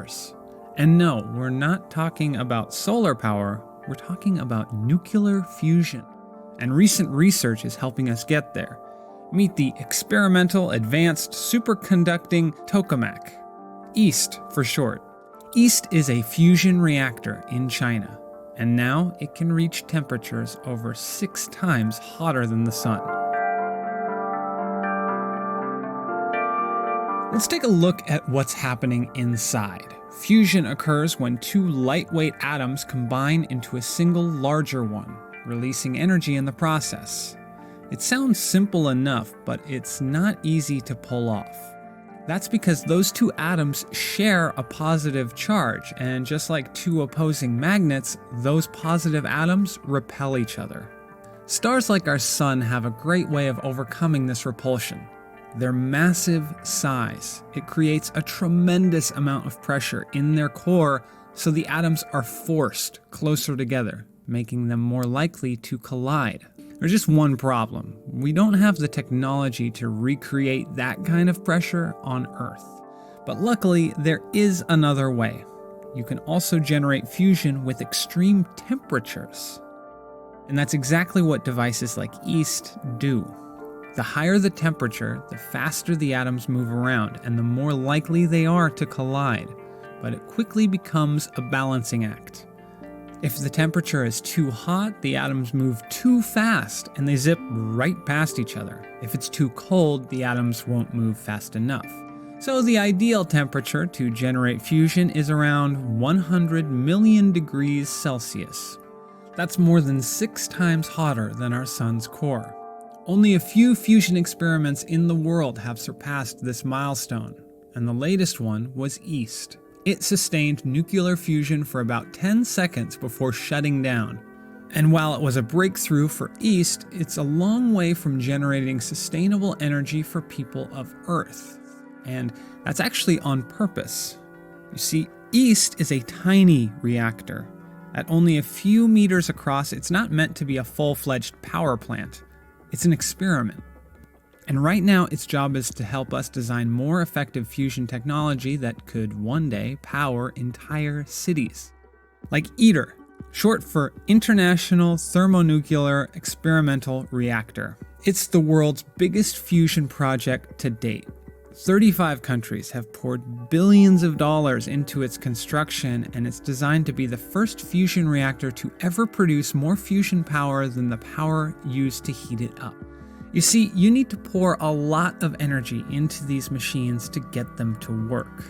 stars. And no, we're not talking about solar power, we're talking about nuclear fusion. And recent research is helping us get there. Meet the Experimental Advanced Superconducting Tokamak, EAST for short. EAST is a fusion reactor in China, and now it can reach temperatures over 6 times hotter than the sun. Let's take a look at what's happening inside. Fusion occurs when 2 lightweight atoms combine into a single larger one, releasing energy in the process. It sounds simple enough, but it's not easy to pull off. That's because those 2 atoms share a positive charge, and just like 2 opposing magnets, those positive atoms repel each other. Stars like our Sun have a great way of overcoming this repulsion. Their massive size, it creates a tremendous amount of pressure in their core, so the atoms are forced closer together, making them more likely to collide. There's just one problem. We don't have the technology to recreate that kind of pressure on Earth. But luckily, there is another way. You can also generate fusion with extreme temperatures. And that's exactly what devices like EAST do. The higher the temperature, the faster the atoms move around, and the more likely they are to collide. But it quickly becomes a balancing act. If the temperature is too hot, the atoms move too fast and they zip right past each other. If it's too cold, the atoms won't move fast enough. So the ideal temperature to generate fusion is around 100 million degrees Celsius. That's more than 6 times hotter than our sun's core. Only a few fusion experiments in the world have surpassed this milestone, and the latest one was EAST. It sustained nuclear fusion for about 10 seconds before shutting down. And while it was a breakthrough for EAST, it's a long way from generating sustainable energy for people of Earth. And that's actually on purpose. You see, EAST is a tiny reactor. At only a few meters across, it's not meant to be a full-fledged power plant. It's an experiment. And right now, its job is to help us design more effective fusion technology that could one day power entire cities. Like ITER, short for International Thermonuclear Experimental Reactor. It's the world's biggest fusion project to date. 35 countries have poured billions of dollars into its construction, and it's designed to be the first fusion reactor to ever produce more fusion power than the power used to heat it up. You see, you need to pour a lot of energy into these machines to get them to work.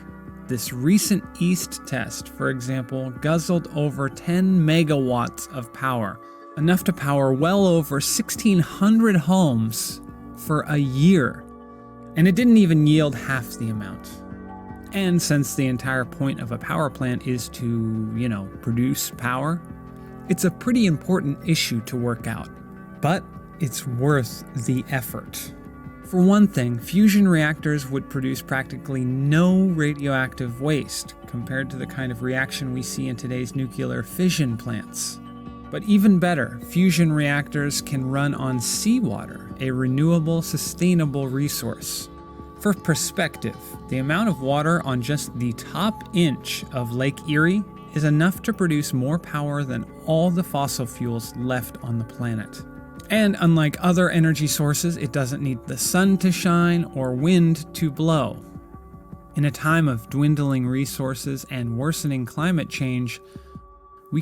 This recent EAST test, for example, guzzled over 10 megawatts of power, enough to power well over 1,600 homes for a year. And it didn't even yield half the amount. And since the entire point of a power plant is to, produce power, it's a pretty important issue to work out. But it's worth the effort. For one thing, fusion reactors would produce practically no radioactive waste compared to the kind of reaction we see in today's nuclear fission plants. But even better, fusion reactors can run on seawater, a renewable, sustainable resource. For perspective, the amount of water on just the top inch of Lake Erie is enough to produce more power than all the fossil fuels left on the planet. And unlike other energy sources, it doesn't need the sun to shine or wind to blow. In a time of dwindling resources and worsening climate change,